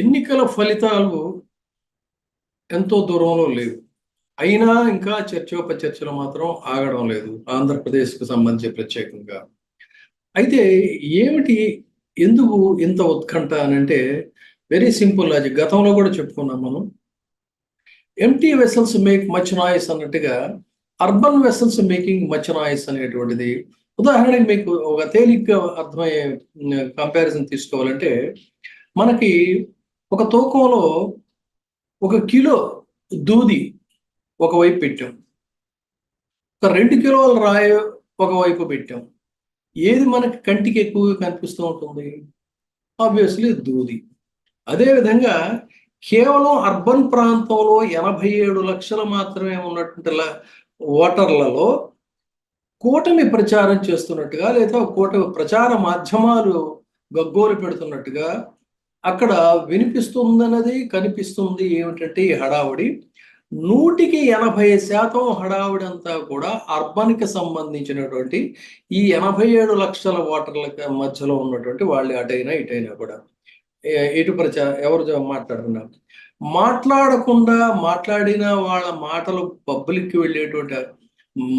ఎన్నికల ఫలితాలు ఎంతో దూరంలో లేవు. అయినా ఇంకా చర్చోపచర్చలు మాత్రం ఆగడం లేదు ఆంధ్రప్రదేశ్కు సంబంధించి ప్రత్యేకంగా. అయితే ఏమిటి, ఎందుకు ఇంత ఉత్కంఠ అని అంటే వెరీ సింపుల్ లాజిక్. గతంలో కూడా చెప్పుకున్నాం మనం. Empty vessels make much noise అన్నట్టుగా urban vessels making much noise అనేటువంటిది. ఉదాహరణకి మీకు ఒక తేలిగ్గా అర్థమయ్యే కంపారిజన్ తీసుకోవాలంటే, మనకి ఒక తూకంలో 1 కిలో దూది ఒకవైపు పెట్టాం, ఒక 2 కిలోల రాయి ఒకవైపు పెట్టాం. ఏది మనకి కంటికి ఎక్కువగా కనిపిస్తూ ఉంటుంది? ఆబ్వియస్లీ దూది. అదేవిధంగా కేవలం అర్బన్ ప్రాంతంలో 87 లక్షలు మాత్రమే ఉన్నటువంటి ఓటర్లలో కూటమి ప్రచారం చేస్తున్నట్టుగా, లేదా కూటమి ప్రచార మాధ్యమాలు గగ్గోలు పెడుతున్నట్టుగా అక్కడ వినిపిస్తుందన్నది, కనిపిస్తుంది. ఏమిటంటే ఈ హడావుడి 180% హడావుడి అంతా కూడా అర్బన్కి సంబంధించినటువంటి ఈ 87 లక్షల ఓటర్ల మధ్యలో ఉన్నటువంటి వాళ్ళు అటైనా ఇటైనా కూడా ఎటు ఎవరు మాట్లాడుతున్నారు, మాట్లాడకుండా మాట్లాడిన వాళ్ళ మాటలు పబ్లిక్కి వెళ్ళేటువంటి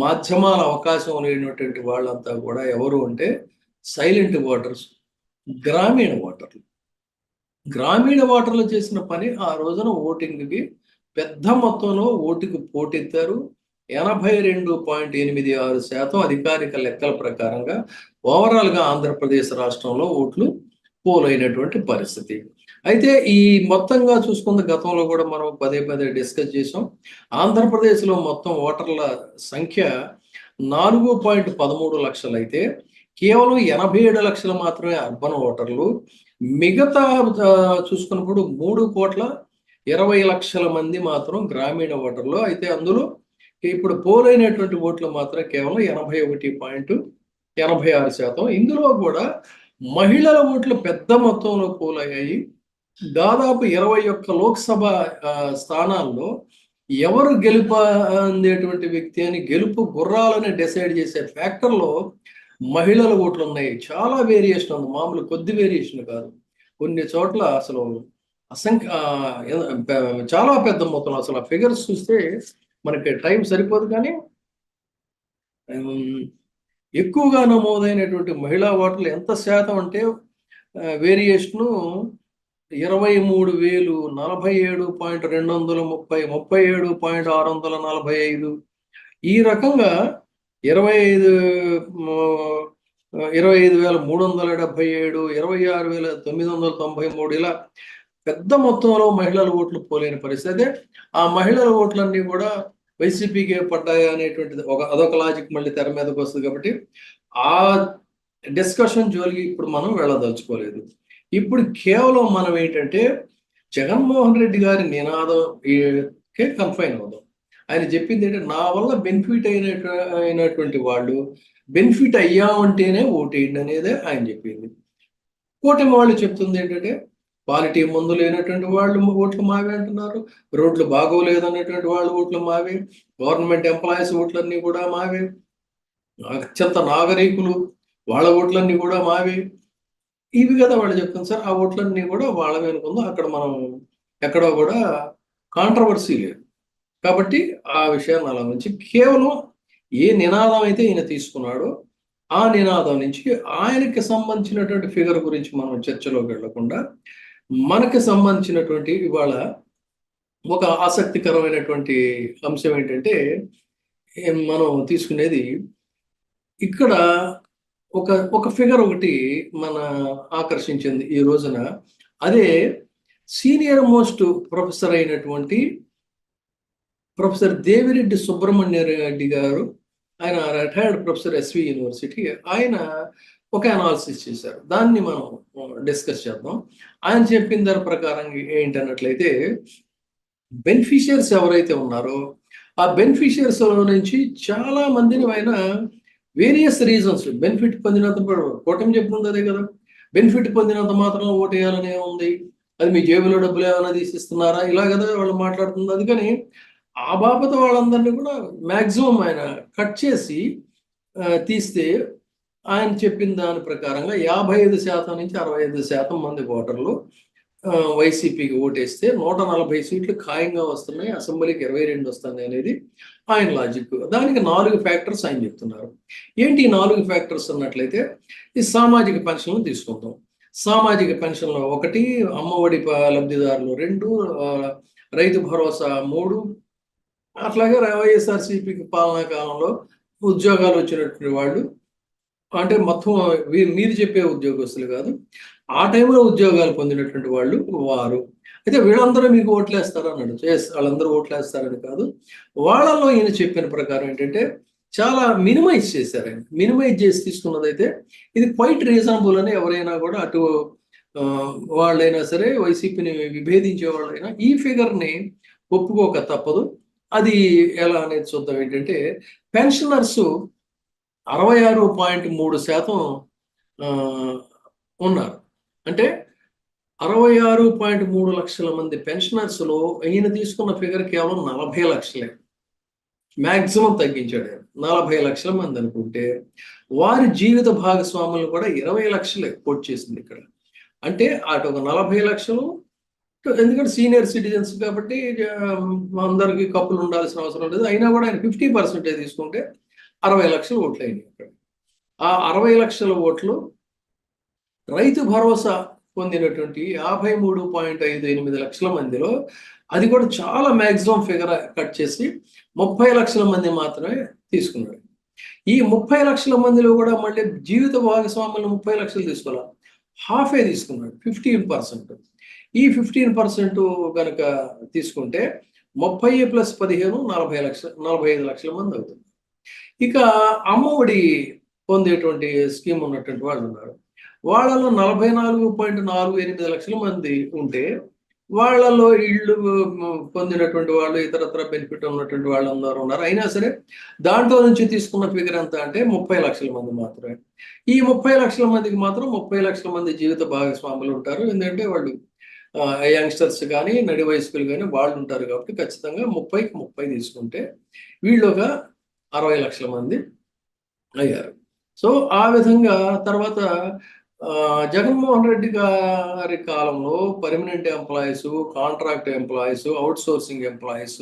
మాధ్యమాల అవకాశం లేనటువంటి వాళ్ళంతా కూడా ఎవరు అంటే సైలెంట్ ఓటర్స్, గ్రామీణ ఓటర్లు. గ్రామీణ ఓటర్లు చేసిన పని ఆ రోజున ఓటింగ్కి పెద్ద మొత్తంలో ఓటుకు పోటెత్తారు. 82.86% అధికారిక లెక్కల ప్రకారంగా ఓవరాల్గా ఆంధ్రప్రదేశ్ రాష్ట్రంలో ఓట్లు పోలైనటువంటి పరిస్థితి. అయితే ఈ మొత్తంగా చూసుకున్న గతంలో కూడా మనం పదే పదే డిస్కస్ చేసాం. ఆంధ్రప్రదేశ్లో మొత్తం ఓటర్ల సంఖ్య 4.13 లక్షలు అయితే కేవలం 87 లక్షలు మాత్రమే అర్బన్ ఓటర్లు. మిగతా చూసుకున్నప్పుడు 3,20,00,000 మంది మాత్రం గ్రామీణ ఓటర్లు. అయితే అందులో ఇప్పుడు పోలైనటువంటి ఓట్లు మాత్రం కేవలం 81.86%. ఇందులో కూడా మహిళల ఓట్లు పెద్ద మొత్తంలో పోలయ్యాయి. దాదాపు 21 లోక్సభ స్థానాల్లో ఎవరు గెలుపొందేటువంటి వ్యక్తి అని, గెలుపు గుర్రాలని డిసైడ్ చేసే ఫ్యాక్టర్లో మహిళల ఓట్లు ఉన్నాయి. చాలా వేరియేషన్ ఉంది, మామూలు కొద్ది వేరియేషన్ కాదు. కొన్ని చోట్ల అసలు చాలా పెద్ద మొత్తంలో, అసలు ఆ ఫిగర్స్ చూస్తే మనకి టైం సరిపోదు. కానీ ఎక్కువగా నమోదైనటువంటి మహిళా ఓటర్లు ఎంత శాతం అంటే వేరియేషను 23,000, 47.230, 37.645. ఈ రకంగా 25,377, 26,993 ఇలా పెద్ద మొత్తంలో మహిళల ఓట్లు పోలేని పరిస్థితి. ఆ మహిళల ఓట్లన్నీ కూడా వైసీపీకి పడ్డాయి అనేటువంటిది అదొక లాజిక్ మళ్ళీ తెర మీదకి వస్తుంది. కాబట్టి ఆ డిస్కషన్ జోలికి ఇప్పుడు మనం వెళ్ళదలుచుకోలేదు. ఇప్పుడు కేవలం మనం ఏంటంటే జగన్మోహన్ రెడ్డి గారి నినాదం కన్ఫైన్ అవుదాం. ఆయన చెప్పింది ఏంటంటే, నా వల్ల బెనిఫిట్ అయినటువంటి వాళ్ళు బెనిఫిట్ అయ్యామంటేనే ఓటేయండి అనేది ఆయన చెప్పింది. కూటమి వాళ్ళు చెప్తుంది ఏంటంటే, క్వాలిటీ మందు లేనటువంటి వాళ్ళు ఓట్లు మావే అంటున్నారు, రోడ్లు బాగోలేదు అనేటువంటి వాళ్ళు ఓట్లు మావే, గవర్నమెంట్ ఎంప్లాయీస్ ఓట్లన్నీ కూడా మావే, అత్యంత నాగరికులు వాళ్ళ ఓట్లన్నీ కూడా మావే. ఇవి కదా వాళ్ళు చెప్తుంది. సార్ ఆ ఓట్లన్నీ కూడా వాళ్ళవే అనుకుందాం, అక్కడ మనం ఎక్కడో కూడా కాంట్రవర్సీ లేదు. కాబట్టి ఆ విషయాన్ని అలా నుంచి కేవలం ఏ నినాదం అయితే ఈయన తీసుకున్నాడో ఆ నినాదం నుంచి ఆయనకి సంబంధించినటువంటి ఫిగర్ గురించి మనం చర్చలోకి వెళ్లకుండా, మనకి సంబంధించినటువంటి ఇవాళ ఒక ఆసక్తికరమైనటువంటి అంశం ఏంటంటే, మనం తీసుకునేది ఇక్కడ ఒక ఒక ఫిగర్ ఒకటి మన ఆకర్షించింది ఈ రోజున. అదే సీనియర్ మోస్ట్ ప్రొఫెసర్ అయినటువంటి ప్రొఫెసర్ దేవిరెడ్డి సుబ్రహ్మణ్య రెడ్డి గారు. ఆయన రిటైర్డ్ ప్రొఫెసర్ ఎస్వి యూనివర్సిటీ. ఆయన ఒక అనాలిసిస్ చేశారు, దాన్ని మనం డిస్కస్ చేద్దాం. ఆయన చెప్పిన దాని ప్రకారం ఏంటన్నట్లయితే, బెనిఫిషియర్స్ ఎవరైతే ఉన్నారో ఆ బెనిఫిషియర్స్ నుంచి చాలా మందిని ఆయన వేరియస్ రీజన్స్ బెనిఫిట్ పొందినంత, కూటమి చెప్తుంది అదే కదా, బెనిఫిట్ పొందినంత మాత్రం ఓటు వేయాలనే ఉంది, అది మీ జేబులో డబ్బులు ఏమైనా తీసిస్తున్నారా, ఇలా కదా వాళ్ళు మాట్లాడుతుంది. అందుకని ఆ బాబత వాళ్ళందరినీ కూడా మ్యాక్సిమం ఆయన కట్ చేసి తీస్తే ఆయన చెప్పిన దాని ప్రకారంగా 55% నుంచి 65% మంది ఓటర్లు వైసీపీకి ఓటేస్తే 140 సీట్లు ఖాయంగా వస్తున్నాయి, అసెంబ్లీకి 22 వస్తున్నాయి అనేది ఆయన లాజిక్. దానికి 4 ఫ్యాక్టర్స్ ఆయన చెప్తున్నారు. ఏంటి ఈ 4 ఫ్యాక్టర్స్ అన్నట్లయితే, ఈ సామాజిక పెన్షన్లు తీసుకుందాం. సామాజిక పెన్షన్లు 1, అమ్మఒడి లబ్ధిదారులు 2, రైతు భరోసా 3, అట్లాగే వైఎస్ఆర్సీపీకి పాలనా కాలంలో ఉద్యోగాలు వచ్చినటువంటి వాళ్ళు, అంటే మొత్తం మీరు చెప్పే ఉద్యోగస్తులు కాదు, ఆ టైంలో ఉద్యోగాలు పొందినటువంటి వాళ్ళు వారు. అయితే వీళ్ళందరూ మీకు ఓట్లేస్తారు అన్నాడు. వాళ్ళందరూ ఓట్లేస్తారని కాదు, వాళ్ళలో ఈయన చెప్పిన ప్రకారం ఏంటంటే చాలా మినిమైజ్ చేశారు. ఆయన మినిమైజ్ చేసి తీసుకున్నదైతే ఇది క్వైట్ రీజనబుల్ అని ఎవరైనా కూడా అటు వాళ్ళైనా సరే, వైసీపీని విభేదించే వాళ్ళైనా ఈ ఫిగర్ని ఒప్పుకోక తప్పదు. అది ఎలా అనేది చూద్దాం. ఏంటంటే పెన్షనర్స్ 66.3% ఉన్నారు. అంటే 66.3 లక్షల మంది పెన్షనర్స్లో ఈయన తీసుకున్న ఫిగర్ కేవలం 40 లక్షలే. మ్యాక్సిమం తగ్గించాడు. 40 లక్షల మంది అనుకుంటే వారి జీవిత భాగస్వాములు కూడా 20 లక్షలే కోట్ చేసింది ఇక్కడ. అంటే అటు ఒక 40 లక్షలు, ఎందుకంటే సీనియర్ సిటిజన్స్ కాబట్టి అందరికి కప్పులు ఉండాల్సిన అవసరం లేదు. అయినా కూడా ఆయన 50% తీసుకుంటే 60 లక్షల ఓట్లు అయినాయి అక్కడ. ఆ 60 లక్షల ఓట్లు రైతు భరోసా పొందినటువంటి 53.58 లక్షల మందిలో, అది కూడా చాలా మ్యాక్సిమం ఫిగర్ కట్ చేసి 30 లక్షల మంది మాత్రమే తీసుకున్నాడు. ఈ 30 లక్షల మందిలో కూడా మళ్ళీ జీవిత భాగస్వాములు 30 లక్షలు తీసుకోవాలి, హాఫే తీసుకున్నాడు, 15%. ఈ 15% కనుక తీసుకుంటే 30 + 15 45 లక్షల మంది అవుతుంది. ఇక అమ్మఒడి పొందేటువంటి స్కీమ్ ఉన్నటువంటి వాళ్ళు ఉన్నారు. వాళ్ళలో 44.48 లక్షల మంది ఉంటే, వాళ్ళలో ఇళ్ళు పొందినటువంటి వాళ్ళు, ఇతరత్ర బెనిఫిట్ ఉన్నటువంటి వాళ్ళు అందరూ ఉన్నారు. అయినా సరే దాంట్లో నుంచి తీసుకున్న ఫిగర్ ఎంత అంటే 30 లక్షల మంది మాత్రమే. ఈ 30 లక్షల మందికి మాత్రం 30 లక్షల మంది జీవిత భాగస్వాములు ఉంటారు. ఎందుకంటే వాళ్ళు యంగ్స్టర్స్ కానీ, నడి వయస్కులు కానీ వాళ్ళు ఉంటారు. కాబట్టి ఖచ్చితంగా 30కి 30 తీసుకుంటే వీళ్ళుగా 60 లక్షల మంది అయ్యారు. సో ఆ విధంగా తర్వాత జగన్మోహన్ రెడ్డి గారి కాలంలో permanent employees, contract employees, out sourcing employees,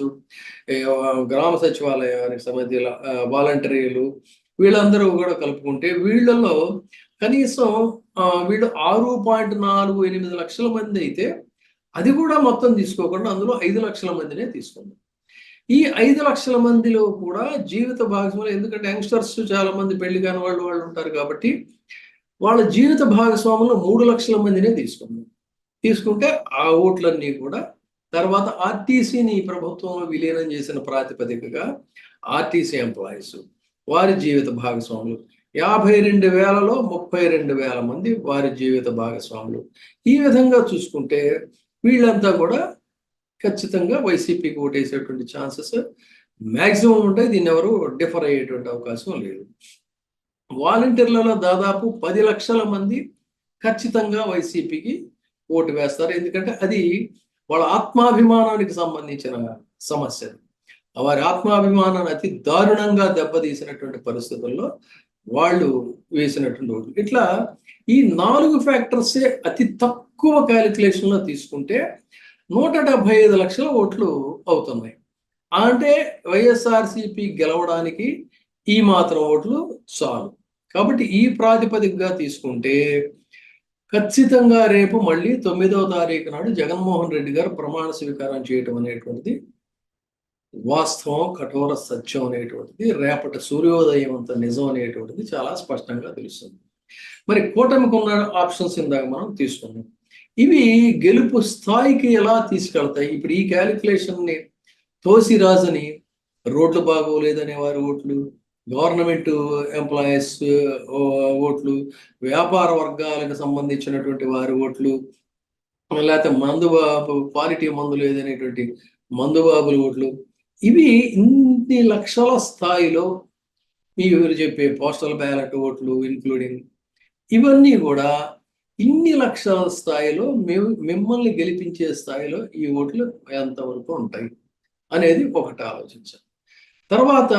గ్రామ సచివాలయానికి సంబంధించిన వాలంటీర్లు, వీళ్ళందరూ కూడా కలుపుకుంటే వీళ్ళలో కనీసం వీళ్ళు 6.48 లక్షల మంది అయితే, అది కూడా మొత్తం తీసుకోకుండా అందులో 5 లక్షల మందినే తీసుకుంది. ఈ 5 లక్షల మందిలో కూడా జీవిత భాగస్వాములు, ఎందుకంటే యంగ్స్టర్స్ చాలా మంది పెళ్లి కాని వాళ్ళు ఉంటారు కాబట్టి వాళ్ళ జీవిత భాగస్వాములు 3 లక్షల మందినే తీసుకుంటే ఆ ఓట్లన్నీ కూడా తర్వాత ఆర్టీసీని ప్రభుత్వంలో విలీనం చేసిన ప్రాతిపదికగా ఆర్టీసీ ఎంప్లాయీస్, వారి జీవిత భాగస్వాములు 52,000లో 32,000 మంది వారి జీవిత భాగస్వాములు. ఈ విధంగా చూసుకుంటే వీళ్ళంతా కూడా ఖచ్చితంగా వైసీపీకి ఓటేసేటువంటి ఛాన్సెస్ మ్యాక్సిమం ఉంటాయి. దీన్ని ఎవరు డిఫర్ అయ్యేటువంటి అవకాశం లేదు. వాలంటీర్లలో దాదాపు 10 లక్షల మంది ఖచ్చితంగా వైసీపీకి ఓటు వేస్తారు. ఎందుకంటే అది వాళ్ళ ఆత్మాభిమానానికి సంబంధించిన సమస్య. వారి ఆత్మాభిమానాన్ని అతి దారుణంగా దెబ్బతీసినటువంటి పరిస్థితుల్లో వాళ్ళు వేసినటువంటి ఓట్లు. ఇట్లా ఈ 4 ఫ్యాక్టర్సే అతి తక్కువ క్యాలిక్యులేషన్లో తీసుకుంటే 175 లక్షల ఓట్లు అవుతున్నాయి. అంటే వైఎస్ఆర్సీపీ గెలవడానికి ఈ మాత్రం ఓట్లు చాలు. కాబట్టి ఈ ప్రాతిపదికగా తీసుకుంటే ఖచ్చితంగా రేపు మళ్ళీ 9వ తారీఖు నాడు జగన్మోహన్ రెడ్డి గారు ప్రమాణ స్వీకారం చేయటం అనేటువంటిది వాస్తవం, కఠోర సత్యం అనేటువంటిది, రేపటి సూర్యోదయం అంత నిజం అనేటువంటిది చాలా స్పష్టంగా తెలుస్తుంది. మరి కూటమికి ఉన్న ఆప్షన్స్ ఇందాక మనం తీసుకున్నాం. ఇవి గెలుపు స్థాయికి ఎలా తీసుకెళ్తాయి? ఇప్పుడు ఈ క్యాలిక్యులేషన్ని తోసిరాజని, రోడ్లు బాగోలేదనే వారి ఓట్లు, గవర్నమెంట్ ఎంప్లాయీస్ ఓట్లు, వ్యాపార వర్గాలకు సంబంధించినటువంటి వారి ఓట్లు, లేకపోతే క్వాలిటీ మందు లేదనేటువంటి మందుబాబుల ఓట్లు, ఇవి ఇన్ని లక్షల స్థాయిలో మీరు చెప్పే పోస్టల్ బ్యాలెట్ ఓట్లు ఇన్క్లూడింగ్ ఇవన్నీ కూడా ఇన్ని లక్షల స్థాయిలో మిమ్మల్ని గెలిపించే స్థాయిలో ఈ ఓట్లు ఎంతవరకు ఉంటాయి అనేది ఒకటి ఆలోచించాలి. తర్వాత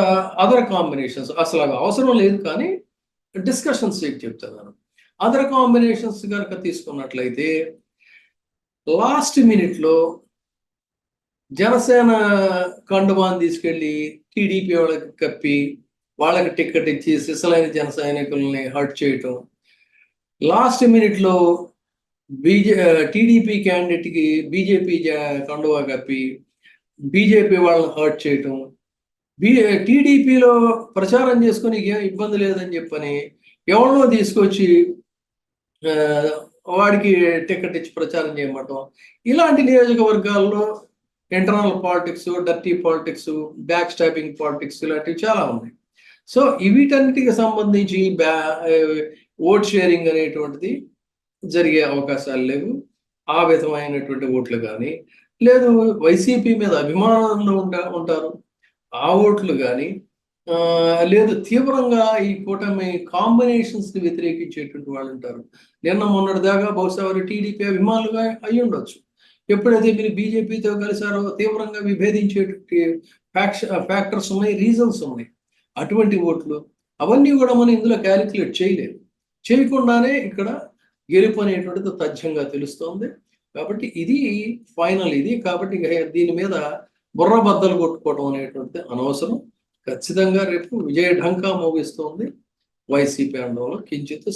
అదర్ కాంబినేషన్స్ అసలు అవి అవసరం లేదు, కానీ డిస్కషన్స్ చెప్తున్నాను. అదర్ కాంబినేషన్స్ కనుక తీసుకున్నట్లయితే లాస్ట్ మినిట్ లో జనసేన కండువాన్ని తీసుకెళ్లి టీడీపీ వాళ్ళకి కప్పి వాళ్ళకి టికెట్ ఇచ్చి సిసలైన జన సైనికుల్ని హర్ట్ చేయటం, లాస్ట్ మినిట్ లో టీడీపీ క్యాండిడేట్ కి బీజేపీ కండువా కప్పి బీజేపీ వాళ్ళని హర్ట్ చేయటం, టీడీపీలో ప్రచారం చేసుకుని ఏం ఇబ్బంది లేదని చెప్పని ఎవరినో తీసుకొచ్చి వాడికి టికెట్ ఇచ్చి ప్రచారం చేయమంటాం. ఇలాంటి నియోజకవర్గాల్లో internal politics, dirty politics, back stopping politics ఇలాంటివి చాలా ఉన్నాయి. సో వీటన్నిటికి సంబంధించి ఓట్ షేరింగ్ అనేటువంటిది జరిగే అవకాశాలు లేవు. ఆ విధమైనటువంటి ఓట్లు కానీ, లేదు వైసీపీ మీద అభిమానంలో ఉంటారు, ఆ ఓట్లు కానీ, లేదు తీవ్రంగా ఈ కూటమి కాంబినేషన్స్ ని వ్యతిరేకించేటువంటి వాళ్ళు ఉంటారు. నిన్న మొన్నటి దాకా బహుశా వారు టీడీపీ అభిమానులుగా అయి ఉండొచ్చు. ఎప్పుడైతే మీరు బీజేపీతో కలిసారో తీవ్రంగా విభేదించేటువంటి ఫ్యాక్టర్స్ ఉన్నాయి, రీజన్స్ ఉన్నాయి. అటువంటి ఓట్లు అవన్నీ కూడా మనం ఇందులో క్యాలిక్యులేట్ చేయలేదు. చేయకుండానే ఇక్కడ గెలుపు అనేటువంటిది తథ్యంగా తెలుస్తోంది. కాబట్టి ఇది ఫైనల్ ఇది. కాబట్టి దీని మీద బుర్ర బద్దలు కొట్టుకోవడం అనేటువంటిది అనవసరం. ఖచ్చితంగా రేపు విజయ ఢంకా మోగిస్తోంది వైసీపీ అండంలో కించిత్